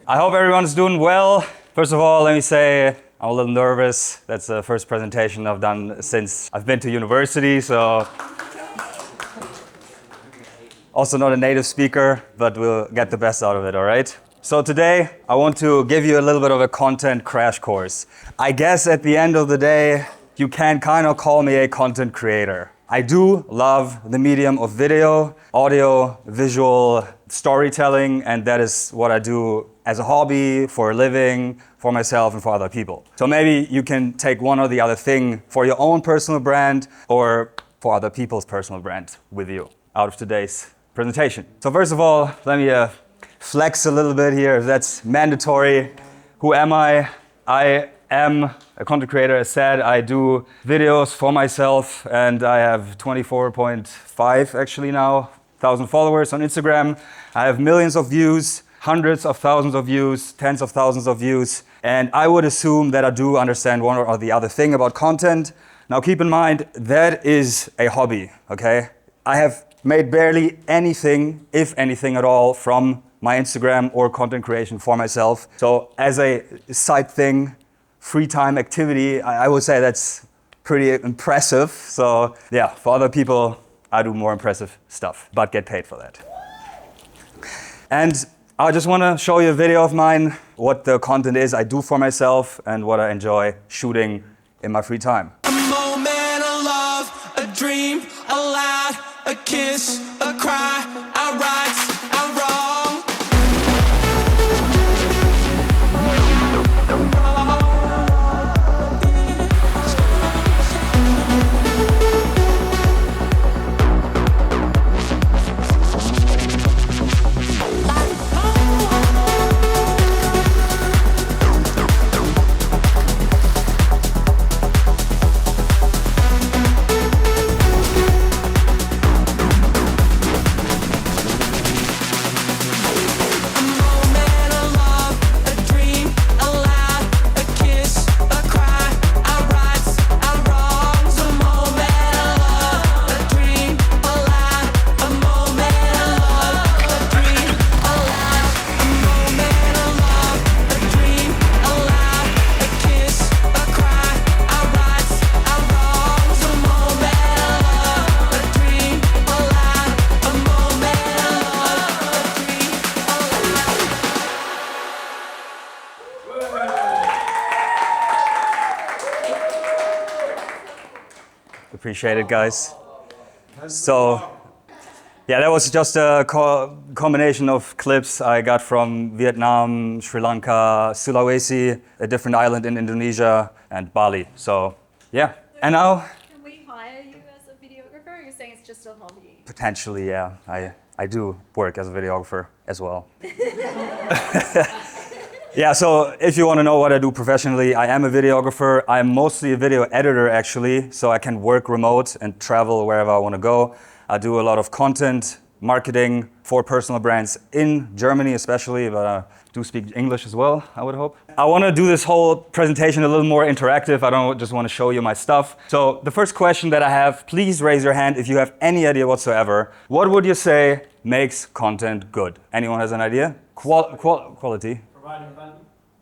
I hope everyone's doing well. First of all, let me say I'm a little nervous. That's the first presentation I've done since I've been to university, so also not a native speaker, but we'll get the best out of it, all right? So today, I want to give you a little bit of a content crash course. I guess at the end of the day, you can kind of call me a content creator. I do love the medium of video, audio, visual storytelling, and that is what I do as a hobby, for a living, for myself and for other people. So maybe you can take one or the other thing for your own personal brand or for other people's personal brand with you out of today's presentation. So first of all, let me flex a little bit here, if that's mandatory. Who am I? I am a content creator. As said, I do videos for myself, and I have 24.5 actually now, 1,000 followers on Instagram. I have millions of views, hundreds of thousands of views, tens of thousands of views, and I would assume that I do understand one or the other thing about content. Now keep in mind, that is a hobby, okay? I have made barely anything, if anything at all, from my Instagram or content creation for myself. So as a side thing, free time activity, I would say that's pretty impressive. So yeah, for other people, I do more impressive stuff, but get paid for that. And I just want to show you a video of mine, what the content is I do for myself and what I enjoy shooting in my free time. A moment of love, a dream, a laugh, a kiss, a cry, our rights, our wrongs. Appreciate it, guys. So, yeah, that was just a combination of clips I got from Vietnam, Sri Lanka, Sulawesi, a different island in Indonesia, and Bali. So, yeah. And now, can we hire you as a videographer, or you're saying it's just a hobby? Potentially, yeah. I do work as a videographer as well. Yeah, so if you want to know what I do professionally, I am a videographer. I'm mostly a video editor, actually, so I can work remote and travel wherever I want to go. I do a lot of content, marketing for personal brands in Germany especially, but I do speak English as well, I would hope. I want to do this whole presentation a little more interactive. I don't just want to show you my stuff. So the first question that I have, please raise your hand if you have any idea whatsoever. What would you say makes content good? Anyone has an idea? Quality. Providing value.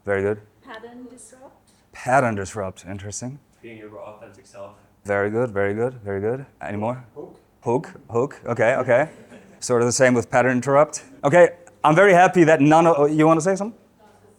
Very good. Pattern disrupt? Pattern disrupt, interesting. Being your authentic self. Very good, very good, very good. Any more? Hook. Okay. Sort of the same with pattern interrupt. Okay, I'm very happy that none of, you want to say something?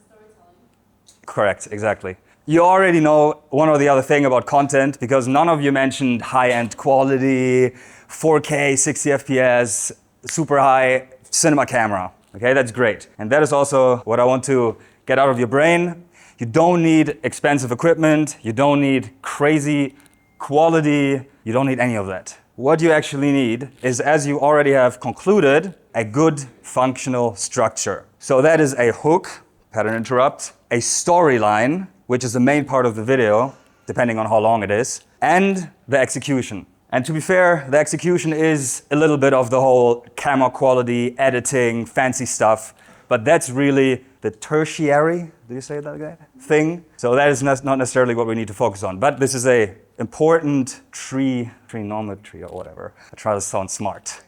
Storytelling. Correct, exactly. You already know one or the other thing about content because none of you mentioned high-end quality, 4K, 60 FPS, super high cinema camera. Okay, that's great. And that is also what I want to get out of your brain. You don't need expensive equipment. You don't need crazy quality. You don't need any of that. What you actually need is, as you already have concluded, a good functional structure. So that is a hook, pattern interrupt, a storyline, which is the main part of the video, depending on how long it is, and the execution. And to be fair, the execution is a little bit of the whole camera quality, editing, fancy stuff, but that's really the tertiary, do you say that again? Thing. So that is not necessarily what we need to focus on, but this is a important trigonometry or whatever. I try to sound smart.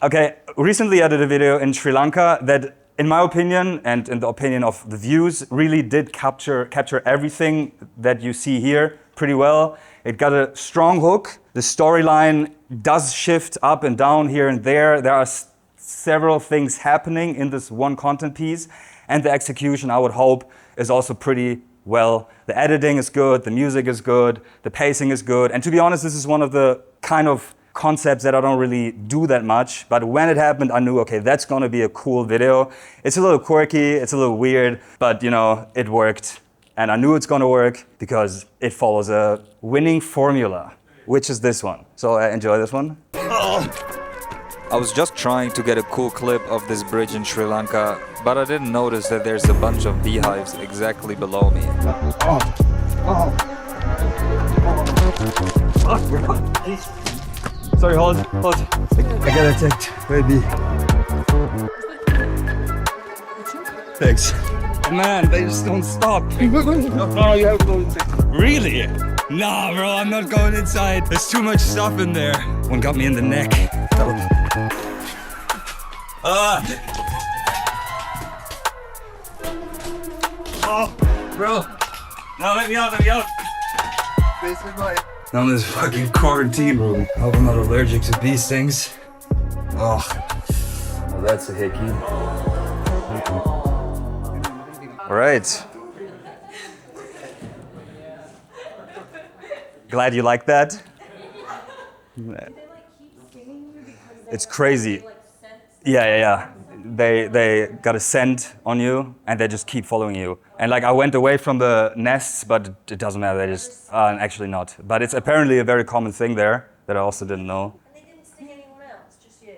Okay, recently I did a video in Sri Lanka that in my opinion, and in the opinion of the views, really did capture everything that you see here pretty well. It got a strong hook. The storyline does shift up and down here and there. There are several things happening in this one content piece, and the execution, I would hope, is also pretty well. The editing is good, the music is good, the pacing is good, and to be honest, this is one of the kind of concepts that I don't really do that much, but when it happened, I knew, okay, that's gonna be a cool video. It's a little quirky, it's a little weird, but you know, it worked. And I knew it's gonna work because it follows a winning formula, which is this one. So enjoy this one. I was just trying to get a cool clip of this bridge in Sri Lanka, but I didn't notice that there's a bunch of beehives exactly below me. Sorry, hold. I got attacked, baby. Thanks. Man, they just don't stop. No, you have to go inside. Really? Nah, bro, I'm not going inside. There's too much stuff in there. One got me in the neck. Oh, bro. No, let me out. I'm in this fucking quarantine room. I hope I'm not allergic to these things. Oh, well, that's a hickey. All right. Glad you like that. It's crazy. Yeah. They got a scent on you and they just keep following you. And like I went away from the nests, but it doesn't matter. They just actually not. But it's apparently a very common thing there that I also didn't know. And they didn't sting anyone else, just you.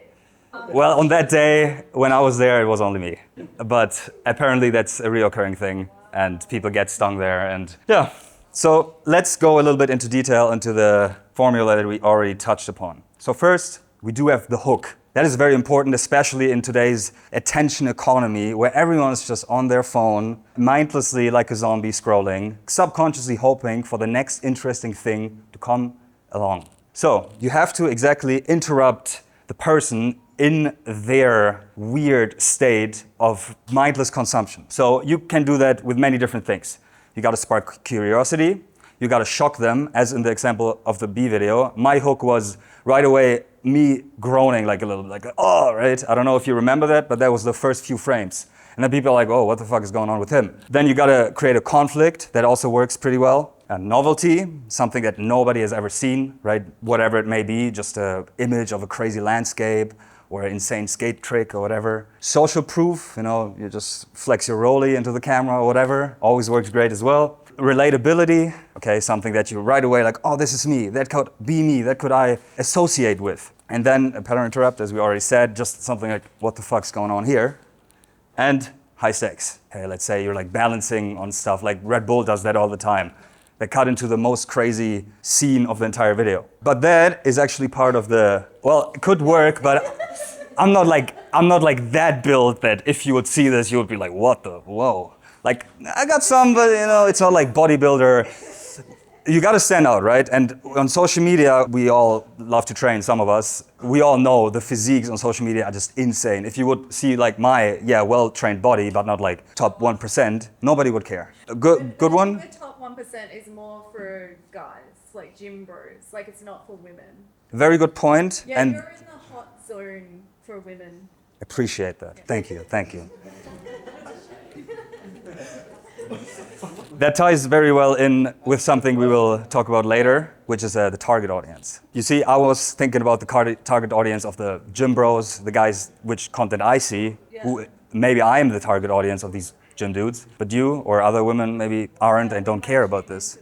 Well, on that day when I was there, it was only me. But apparently that's a reoccurring thing, and people get stung there. And yeah. So let's go a little bit into detail into the formula that we already touched upon. So first, we do have the hook. That is very important, especially in today's attention economy, where everyone is just on their phone, mindlessly like a zombie scrolling, subconsciously hoping for the next interesting thing to come along. So you have to exactly interrupt the person in their weird state of mindless consumption. So you can do that with many different things. You gotta spark curiosity, you gotta shock them, as in the example of the bee video. My hook was right away me groaning like a little, like, oh, right? I don't know if you remember that, but that was the first few frames. And then people are like, oh, what the fuck is going on with him? Then you gotta create a conflict that also works pretty well. A novelty, something that nobody has ever seen, right? Whatever it may be, just an image of a crazy landscape or an insane skate trick or whatever. Social proof, you know, you just flex your rollie into the camera or whatever, always works great as well. Relatability, okay, something that you right away like, oh, this is me, that could be me, that could I associate with. And then a pattern interrupt, as we already said, just something like, what the fuck's going on here? And high stakes. Okay, let's say you're like balancing on stuff, like Red Bull does that all the time. They cut into the most crazy scene of the entire video. But that is actually part of the, well, it could work, but I'm not like that built that if you would see this, you would be like, what the, whoa. Like, I got some, but you know, it's not like bodybuilder. You gotta stand out, right? And on social media, we all love to train, some of us. We all know the physiques on social media are just insane. If you would see like my, well-trained body, but not like top 1%, nobody would care. A good one? The top 1% is more for guys, like gym bros. Like it's not for women. Very good point. Yeah, And you're in the hot zone for women. appreciate that. Thank you. That ties very well in with something we will talk about later, which is the target audience. You see, I was thinking about the target audience of the gym bros, the guys which content I see, who maybe I am the target audience of these gym dudes, but you or other women maybe aren't and don't care about this.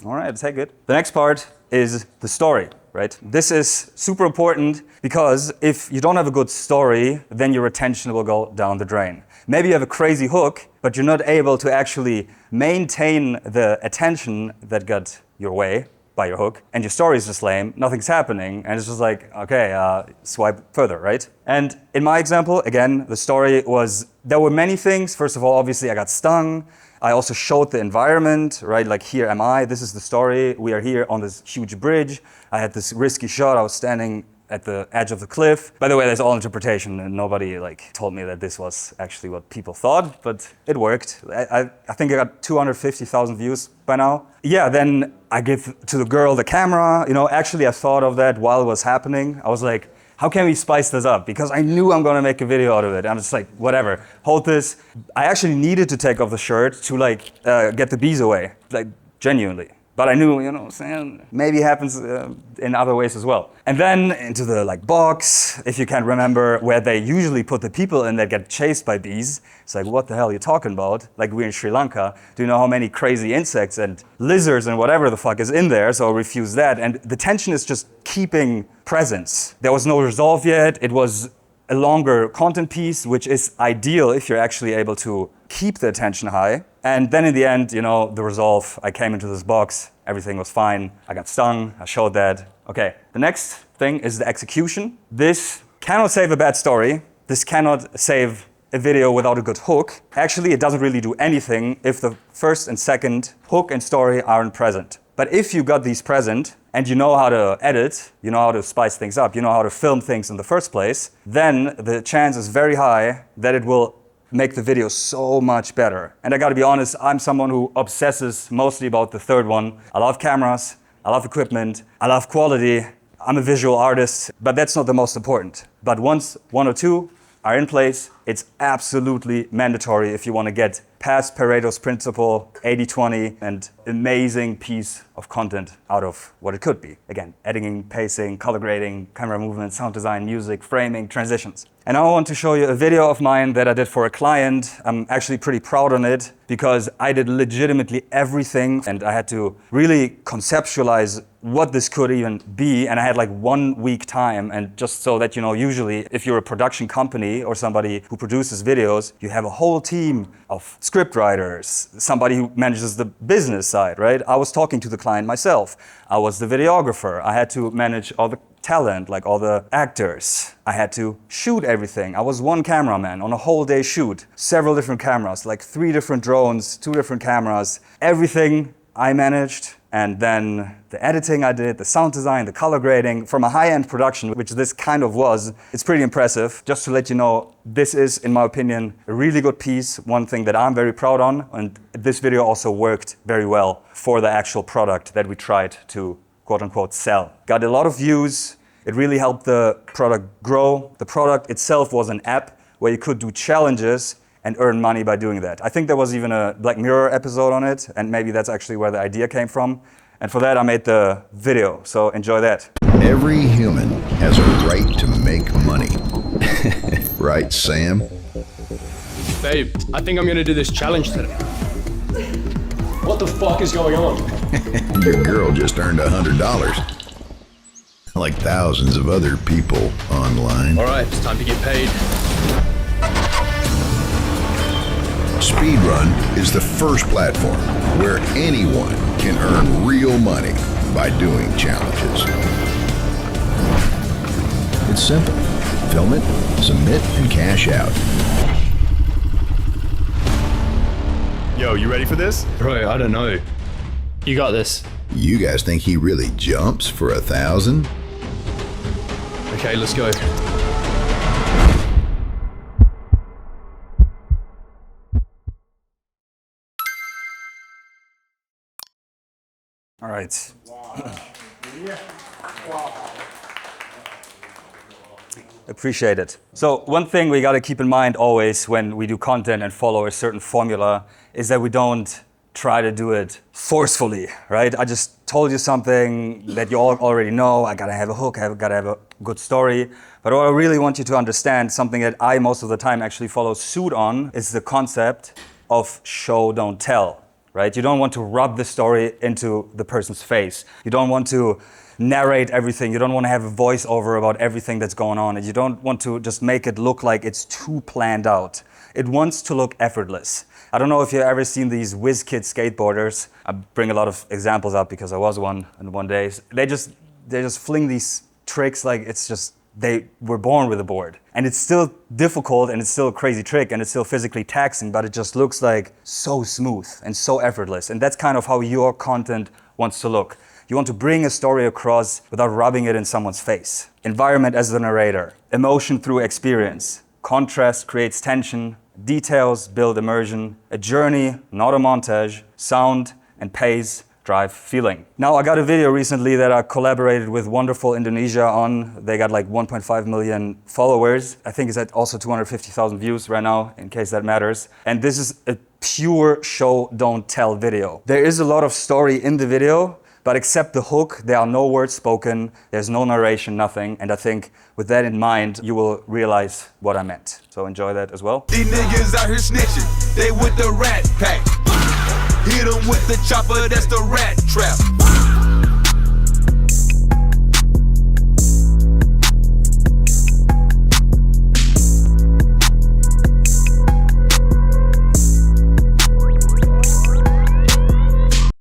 All right, take it. The next part is the story, right? This is super important because if you don't have a good story, then your attention will go down the drain. Maybe you have a crazy hook, but you're not able to actually maintain the attention that got your way by your hook, and your story is just lame, nothing's happening, and it's just like, okay, swipe further, right? And in my example, again, the story was, there were many things. First of all, obviously I got stung. I also showed the environment, right? Like, here am I, this is the story. We are here on this huge bridge. I had this risky shot. I was standing at the edge of the cliff. By the way, that's all interpretation, and nobody like told me that this was actually what people thought, but it worked. I think I got 250,000 views by now. Yeah, then I give to the girl the camera. You know, actually I thought of that while it was happening. I was like, how can we spice this up? Because I knew I'm gonna make a video out of it. I'm just like, whatever, hold this. I actually needed to take off the shirt to like get the bees away, like genuinely. But I knew, you know what I'm saying, maybe it happens in other ways as well. And then into the like box, if you can remember, where they usually put the people in that get chased by bees. It's like, what the hell are you talking about? Like we're in Sri Lanka. Do you know how many crazy insects and lizards and whatever the fuck is in there? So I refuse that. And the tension is just keeping presence. There was no resolve yet. It was a longer content piece, which is ideal if you're actually able to keep the attention high. And then in the end, you know, the resolve, I came into this box, everything was fine. I got stung, I showed that. Okay, the next thing is the execution. This cannot save a bad story. This cannot save a video without a good hook. Actually, it doesn't really do anything if the first and second hook and story aren't present. But if you got these present, and you know how to edit, you know how to spice things up, you know how to film things in the first place, then the chance is very high that it will make the video so much better. And I gotta be honest, I'm someone who obsesses mostly about the third one. I love cameras, I love equipment, I love quality. I'm a visual artist, but that's not the most important. But once one or two are in place, it's absolutely mandatory if you want to get past Pareto's principle, 80-20, and amazing piece of content out of what it could be. Again, editing, pacing, color grading, camera movement, sound design, music, framing, transitions. And I want to show you a video of mine that I did for a client. I'm actually pretty proud on it because I did legitimately everything and I had to really conceptualize what this could even be, and I had like 1 week time. And just so that you know, usually if you're a production company or somebody who produces videos, you have a whole team of script writers, somebody who manages the business side, right? I was talking to the client myself. I was the videographer. I had to manage all the talent, like all the actors. I had to shoot everything. I was one cameraman on a whole day shoot, several different cameras, like 3 different drones, 2 different cameras, everything I managed. And then the editing I did, the sound design, the color grading, from a high-end production, which this kind of was. It's pretty impressive. Just to let you know, this is, in my opinion, a really good piece, one thing that I'm very proud on. And this video also worked very well for the actual product that we tried to, quote-unquote, sell. Got a lot of views. It really helped the product grow. The product itself was an app where you could do challenges and earn money by doing that. I think there was even a Black Mirror episode on it, and maybe that's actually where the idea came from. And for that, I made the video, so enjoy that. Every human has a right to make money. Right, Sam? Babe, I think I'm gonna do this challenge today. What the fuck is going on? Your girl just earned $100. Like thousands of other people online. All right, it's time to get paid. Speedrun is the first platform where anyone can earn real money by doing challenges. It's simple. Film it, submit, and cash out. Yo, you ready for this? Bro, I don't know. You got this. You guys think he really jumps for 1,000? Okay, let's go. All right. Appreciate it. So one thing we got to keep in mind always when we do content and follow a certain formula is that we don't try to do it forcefully, right? I just told you something that you all already know. I got to have a hook, I got to have a good story. But what I really want you to understand, something that I most of the time actually follow suit on, is the concept of show, don't tell. Right? You don't want to rub the story into the person's face. You don't want to narrate everything. You don't want to have a voiceover about everything that's going on. And you don't want to just make it look like it's too planned out. It wants to look effortless. I don't know if you've ever seen these whiz kid skateboarders. I bring a lot of examples up because I was one in one day. They just fling these tricks like it's just, they were born with a board. And it's still difficult and it's still a crazy trick and it's still physically taxing, but it just looks like so smooth and so effortless. And that's kind of how your content wants to look. You want to bring a story across without rubbing it in someone's face. Environment as the narrator. Emotion through experience. Contrast creates tension. Details build immersion. A journey, not a montage. Sound and pace drive feeling. Now, I got a video recently that I collaborated with wonderful Indonesia on. They got like 1.5 million followers. I think it's at also 250,000 views right now, in case that matters. And this is a pure show, don't tell video. There is a lot of story in the video, but except the hook, there are no words spoken, there's no narration, nothing. And I think with that in mind, you will realize what I meant. So enjoy that as well. These niggas out here snitching, they with the rat pack. Hit 'em with the chopper, that's the rat trap.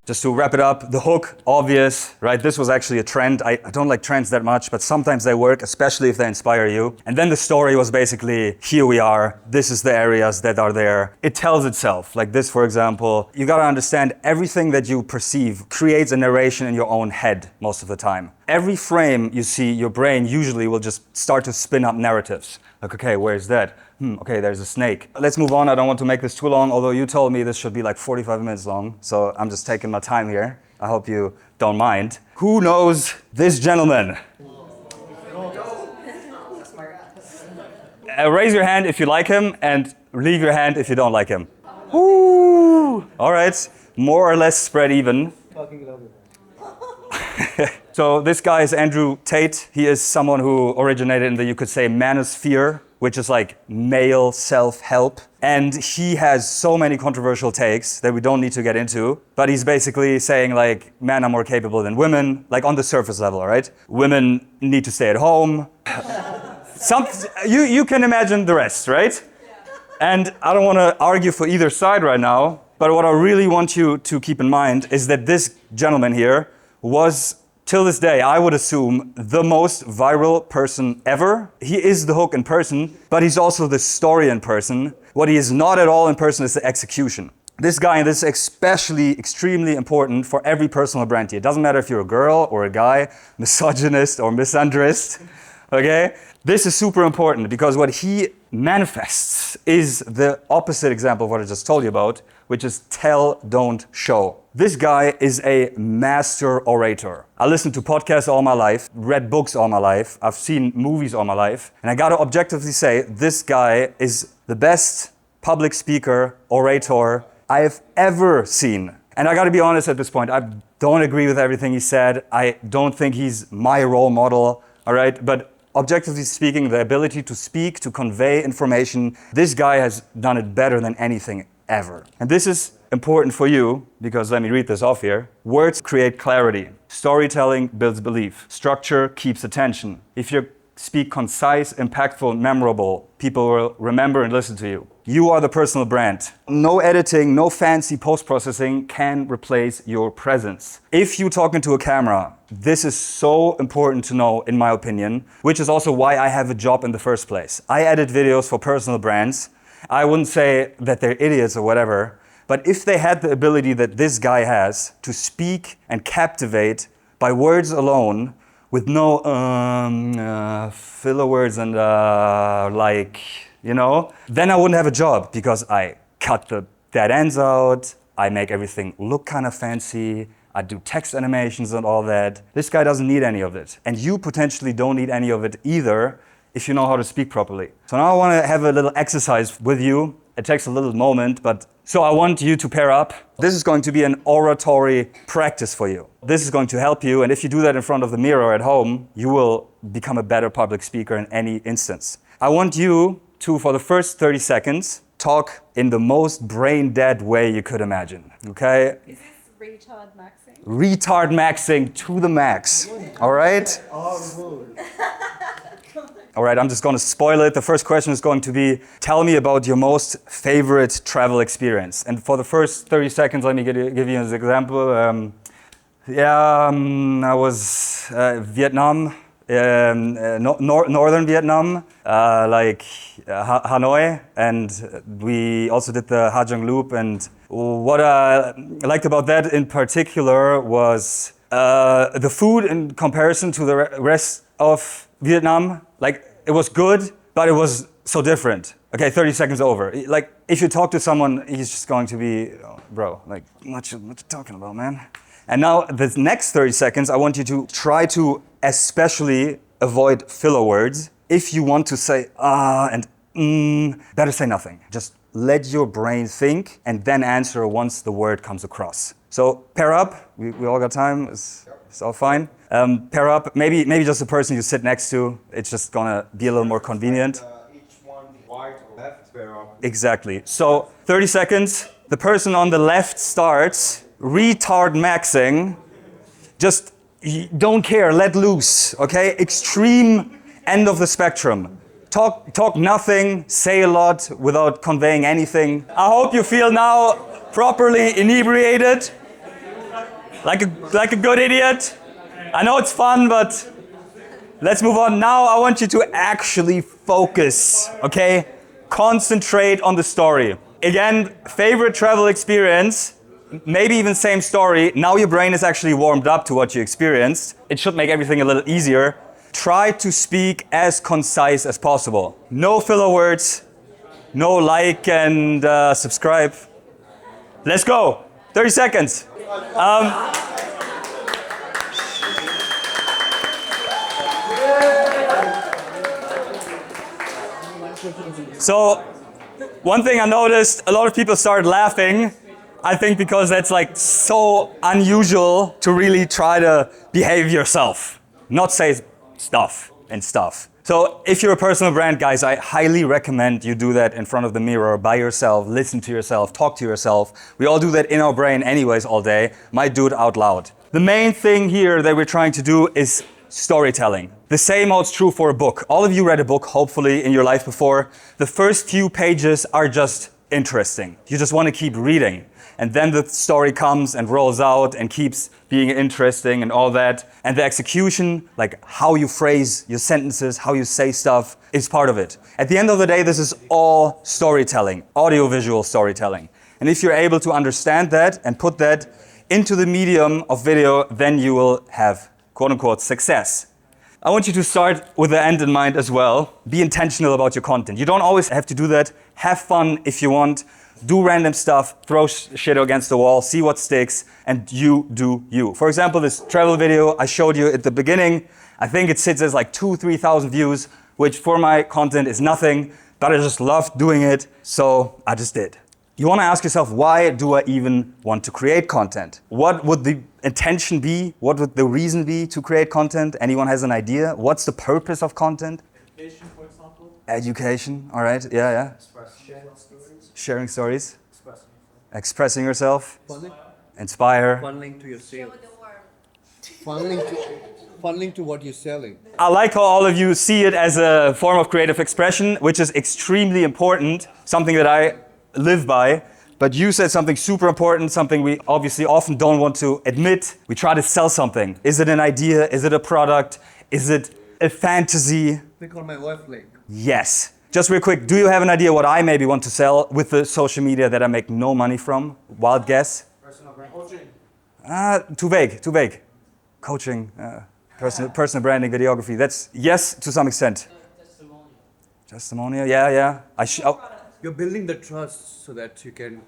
Just to wrap it up, the hook, obvious, right? This was actually a trend. I don't like trends that much, but sometimes they work, especially if they inspire you. And then the story was basically, here we are, this is the areas that are there. It tells itself, like this, for example. You gotta understand everything that you perceive creates a narration in your own head most of the time. Every frame you see, your brain usually will just start to spin up narratives. Like, okay, where's that? Okay, there's a snake. Let's move on. I don't want to make this too long, although you told me this should be like 45 minutes long. So I'm just taking my time here. I hope you don't mind. Who knows this gentleman? Raise your hand if you like him and leave your hand if you don't like him. Woo! All right, more or less spread even. So this guy is Andrew Tate. He is someone who originated in the, you could say, manosphere, which is like male self-help. And he has so many controversial takes that we don't need to get into. But he's basically saying like, men are more capable than women, like on the surface level, right? Women need to stay at home. You can imagine the rest, right? And I don't want to argue for either side right now. But what I really want you to keep in mind is that this gentleman here was, till this day, I would assume, the most viral person ever. He is the hook in person, but he's also the story in person. What he is not at all in person is the execution. This guy, and this is especially extremely important for every personal brand here. It doesn't matter if you're a girl or a guy, misogynist or misandrist, okay? This is super important because what he manifests is the opposite example of what I just told you about, which is tell, don't show. This guy is a master orator. I listened to podcasts all my life, read books all my life, I've seen movies all my life, and I gotta objectively say, this guy is the best public speaker, orator I have ever seen. And I gotta be honest at this point, I don't agree with everything he said. I don't think he's my role model, all right? But objectively speaking, the ability to speak, to convey information, this guy has done it better than anything ever. And this is important for you, because let me read this off here. Words create clarity. Storytelling builds belief. Structure keeps attention. If you speak concise, impactful, memorable, people will remember and listen to you. You are the personal brand. No editing, no fancy post-processing can replace your presence. If you talk into a camera, this is so important to know, in my opinion, which is also why I have a job in the first place. I edit videos for personal brands. I wouldn't say that they're idiots or whatever, but if they had the ability that this guy has to speak and captivate by words alone, with no filler words and like, you know, then I wouldn't have a job because I cut the dead ends out, I make everything look kind of fancy, I do text animations and all that. This guy doesn't need any of it. And you potentially don't need any of it either if you know how to speak properly. So now I want to have a little exercise with you. It takes a little moment, but so I want you to pair up. This is going to be an oratory practice for you. This is going to help you, and if you do that in front of the mirror at home, you will become a better public speaker in any instance. I want you to, for the first 30 seconds, talk in the most brain-dead way you could imagine, okay? Is this retard maxing? Retard maxing to the max, all right? All right, I'm just going to spoil it. The first question is going to be, tell me about your most favorite travel experience. And for the first 30 seconds, let me give you an example. I was Vietnam, northern Vietnam, like Hanoi, and we also did the Ha Giang Loop. And what I liked about that in particular was The food in comparison to the rest of Vietnam, like it was good, but it was so different. Okay, 30 seconds over. Like if you talk to someone, he's just going to be, oh, bro, like what you talking about, man? And now the next 30 seconds, I want you to try to especially avoid filler words. If you want to say and better say nothing. Just let your brain think and then answer once the word comes across. So pair up. We all got time. It's all fine. Pair up. Maybe just the person you sit next to. It's just gonna be a little more convenient. Each one right or left pair up. Exactly. So 30 seconds. The person on the left starts retard maxing. Just don't care. Let loose. Okay. Extreme end of the spectrum. Talk nothing, say a lot without conveying anything. I hope you feel now properly inebriated, like a good idiot. I know it's fun, but let's move on. Now I want you to actually focus, okay? Concentrate on the story. Again, favorite travel experience, maybe even same story. Now your brain is actually warmed up to what you experienced. It should make everything a little easier. Try to speak as concise as possible. No filler words, no like and subscribe. Let's go. 30 seconds. So, one thing I noticed, a lot of people started laughing. I think because that's like so unusual to really try to behave yourself, not say stuff. So if you're a personal brand, guys, I highly recommend you do that in front of the mirror, by yourself, listen to yourself, talk to yourself. We all do that in our brain anyways all day. Might do it out loud. The main thing here that we're trying to do is storytelling. The same holds true for a book. All of you read a book, hopefully, in your life before. The first few pages are just interesting. You just want to keep reading. And then the story comes and rolls out and keeps being interesting and all that. And the execution, like how you phrase your sentences, how you say stuff, is part of it. At the end of the day, this is all storytelling, audiovisual storytelling. And if you're able to understand that and put that into the medium of video, then you will have, quote unquote, success. I want you to start with the end in mind as well. Be intentional about your content. You don't always have to do that. Have fun if you want. Do random stuff, throw shit against the wall, see what sticks, and you do you. For example, this travel video I showed you at the beginning, I think it sits as like 2,000-3,000 views, which for my content is nothing, but I just loved doing it, so I just did. You want to ask yourself, why do I even want to create content? What would the intention be? What would the reason be to create content? Anyone has an idea? What's the purpose of content? Education, for example. Education, all right, yeah. Sharing stories. Expressing yourself. Inspire. Funneling to your sales. Funneling to what you're selling. I like how all of you see it as a form of creative expression, which is extremely important, something that I live by. But you said something super important, something we obviously often don't want to admit. We try to sell something. Is it an idea? Is it a product? Is it a fantasy? Click on my wife link. Yes. Just real quick, do you have an idea what I maybe want to sell with the social media that I make no money from? Wild guess? Personal brand. Coaching. Too vague. Coaching, personal branding, videography. That's yes to some extent. Testimonial, yeah. You're building the trust so that you can...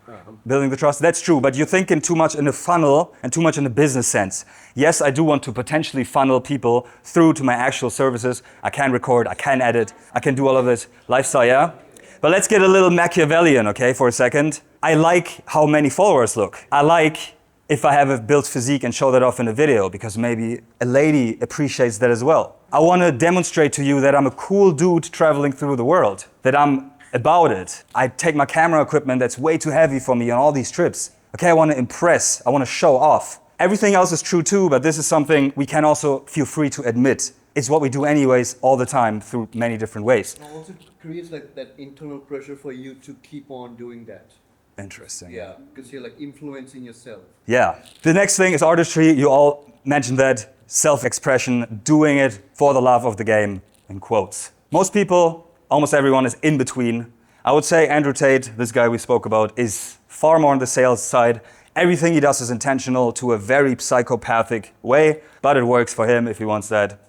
Building the trust, that's true, but you're thinking too much in a funnel and too much in a business sense. Yes, I do want to potentially funnel people through to my actual services. I can record, I can edit, I can do all of this lifestyle, yeah? But let's get a little Machiavellian, okay, for a second. I like how many followers look. I like if I have a built physique and show that off in a video, because maybe a lady appreciates that as well. I want to demonstrate to you that I'm a cool dude traveling through the world, that I'm about it. I take my camera equipment that's way too heavy for me on all these trips. Okay, I want to impress, I want to show off. Everything else is true too, but this is something we can also feel free to admit. It's what we do anyways all the time through many different ways. It also creates like that internal pressure for you to keep on doing that. Interesting. Yeah, because you're like influencing yourself. Yeah. The next thing is artistry. You all mentioned that. Self-expression, doing it for the love of the game, in quotes. Most people, almost everyone is in between. I would say Andrew Tate, this guy we spoke about, is far more on the sales side. Everything he does is intentional to a very psychopathic way, but it works for him if he wants that.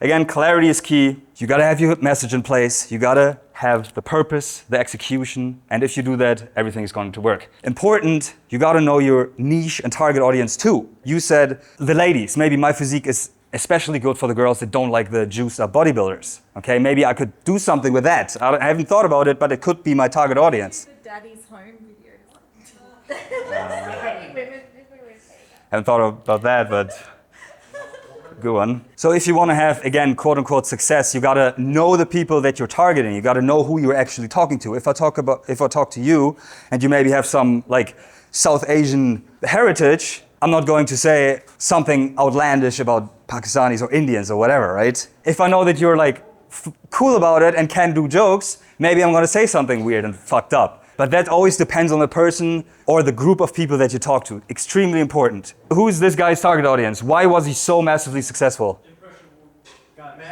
Again, clarity is key. You gotta have your message in place. You gotta have the purpose, the execution, and if you do that, everything is going to work. Important, you gotta know your niche and target audience too. You said the ladies, maybe my physique is especially good for the girls that don't like the juiced up bodybuilders. Okay, maybe I could do something with that. I haven't thought about it, but it could be my target audience. The daddy's home videos. Haven't thought about that, but good one. So if you want to have, again, quote unquote success, you gotta know the people that you're targeting. You gotta know who you're actually talking to. If I talk to you and you maybe have some like South Asian heritage, I'm not going to say something outlandish about Pakistanis or Indians or whatever, right? If I know that you're like cool about it and can do jokes, maybe I'm gonna say something weird and fucked up. But that always depends on the person or the group of people that you talk to. Extremely important. Who's this guy's target audience? Why was he so massively successful?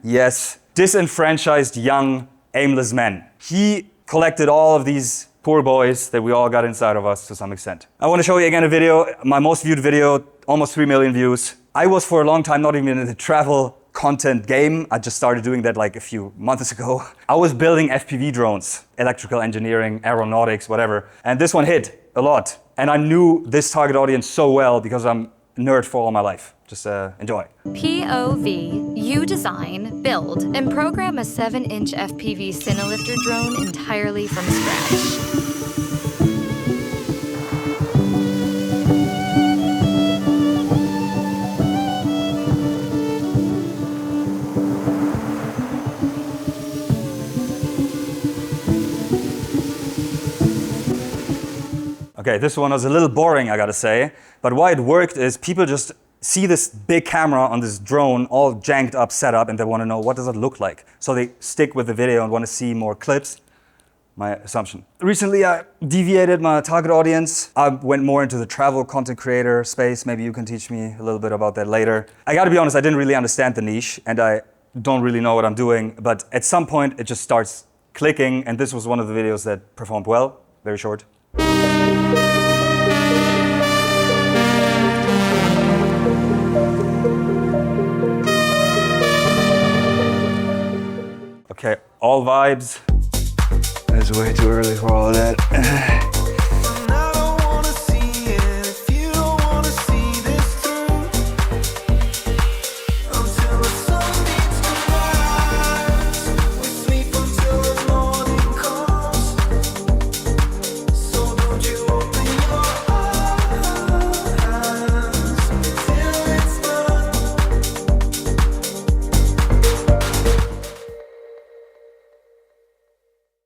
Yes, disenfranchised young, aimless men. He collected all of these poor boys that we all got inside of us to some extent. I want to show you again a video, my most viewed video, almost 3 million views. I was for a long time not even in the travel content game. I just started doing that like a few months ago. I was building FPV drones, electrical engineering, aeronautics, whatever. And this one hit a lot. And I knew this target audience so well because I'm a nerd for all my life. Just enjoy. POV. You design, build, and program a 7-inch FPV Cinelifter drone entirely from scratch. Okay, this one was a little boring, I gotta say. But why it worked is people just see this big camera on this drone all janked up, set up, and they want to know what does it look like. So they stick with the video and want to see more clips. My assumption. Recently, I deviated my target audience. I went more into the travel content creator space. Maybe you can teach me a little bit about that later. I gotta be honest, I didn't really understand the niche and I don't really know what I'm doing. But at some point, it just starts clicking. And this was one of the videos that performed well. Very short. Okay, all vibes. It's way too early for all of that.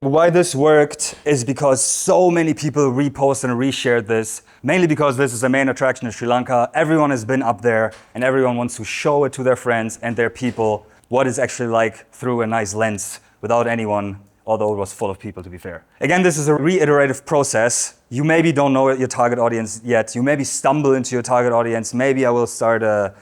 Why this worked is because so many people reposted and reshared this, mainly because this is the main attraction in Sri Lanka. Everyone has been up there and everyone wants to show it to their friends and their people what it's actually like through a nice lens without anyone, although it was full of people to be fair. Again, this is a reiterative process. You maybe don't know your target audience yet. You maybe stumble into your target audience. Maybe I will start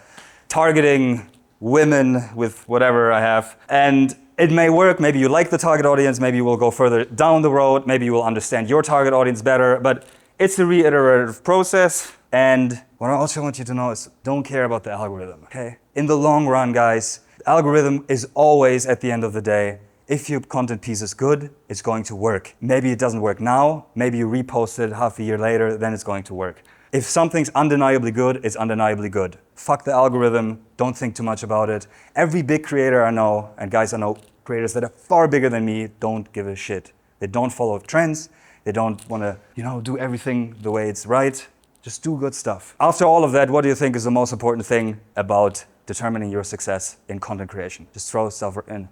targeting women with whatever I have. And it may work, maybe you like the target audience, maybe you will go further down the road, maybe you will understand your target audience better, but it's a reiterative process. And what I also want you to know is don't care about the algorithm, okay? In the long run, guys, the algorithm is always, at the end of the day, if your content piece is good, it's going to work. Maybe it doesn't work now, maybe you repost it half a year later, then it's going to work. If something's undeniably good, it's undeniably good. Fuck the algorithm, don't think too much about it. Every big creator I know, and guys I know creators that are far bigger than me, don't give a shit. They don't follow trends, they don't want to, do everything the way it's right. Just do good stuff. After all of that, what do you think is the most important thing about determining your success in content creation? Just throw stuff in.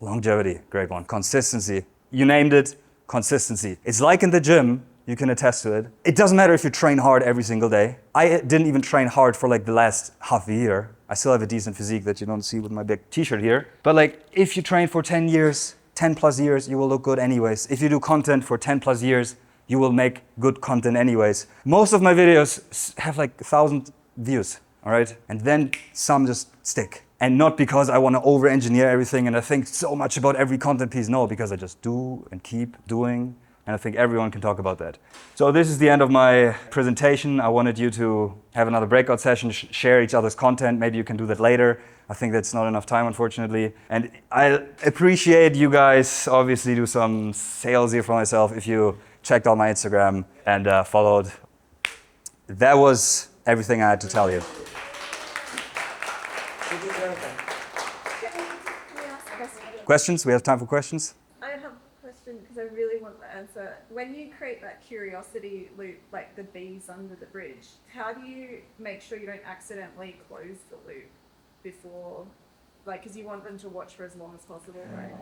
Longevity, great one. Consistency, you named it, consistency. It's like in the gym, you can attest to it. It doesn't matter if you train hard every single day. I didn't even train hard for like the last half a year. I still have a decent physique that you don't see with my big t-shirt here. But like, if you train for 10 years, 10 plus years, you will look good anyways. If you do content for 10 plus years, you will make good content anyways. Most of my videos have like 1,000 views, all right? And then some just stick. And not because I want to over-engineer everything and I think so much about every content piece. No, because I just do and keep doing And I think everyone can talk about that. So this is the end of my presentation. I wanted you to have another breakout session, share each other's content. Maybe you can do that later. I think that's not enough time, unfortunately. And I appreciate you guys, obviously do some sales here for myself if you checked out my Instagram and followed. That was everything I had to tell you. Questions? We have time for questions? I have a question because I really want the answer. When you create that curiosity loop, like the bees under the bridge, how do you make sure you don't accidentally close the loop before, like, because you want them to watch for as long as possible, right?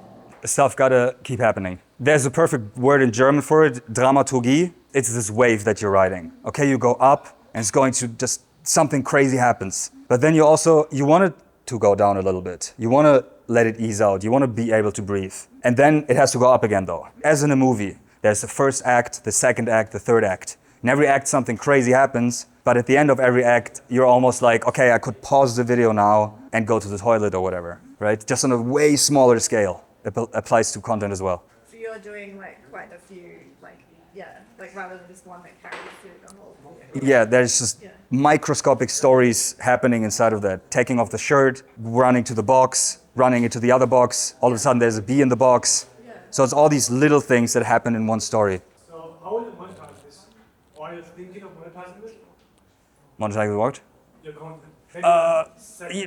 Stuff gotta keep happening. There's a perfect word in German for it, Dramaturgie. It's this wave that you're riding. Okay, you go up and it's going to just, something crazy happens. But then you want it to go down a little bit. You want to let it ease out. You want to be able to breathe. And then it has to go up again though. As in a movie, there's the first act, the second act, the third act. In every act something crazy happens, but at the end of every act, you're almost like, okay, I could pause the video now and go to the toilet or whatever, right? Just on a way smaller scale. It applies to content as well. So you're doing like quite a few, like rather than just one that carries through the whole thing. Yeah, there's just microscopic stories happening inside of that. Taking off the shirt, running to the box, running into the other box. All of a sudden there's a bee in the box. So it's all these little things that happen in one story. So how will you monetize this? Or are you thinking of monetizing this? Monetizing what? Your content.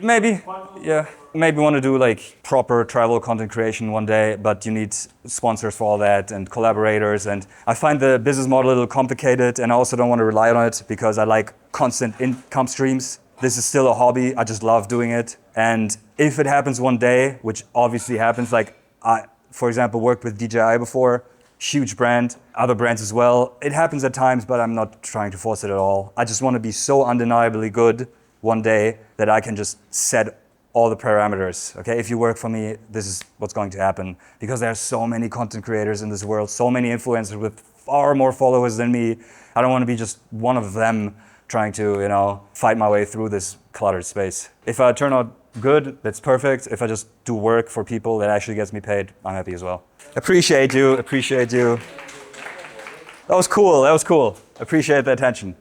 Maybe, yeah. Maybe want to do like proper travel content creation one day, but you need sponsors for all that and collaborators. And I find the business model a little complicated, and I also don't want to rely on it because I like constant income streams. This is still a hobby. I just love doing it. And if it happens one day, which obviously happens, like I, for example, worked with DJI before, huge brand, other brands as well. It happens at times, but I'm not trying to force it at all. I just want to be so undeniably good one day that I can just set all the parameters. Okay, if you work for me, this is what's going to happen. Because there are so many content creators in this world, so many influencers with far more followers than me. I don't want to be just one of them trying to, fight my way through this cluttered space. If I turn out good, that's perfect. If I just do work for people that actually gets me paid, I'm happy as well. Appreciate you. That was cool. Appreciate the attention.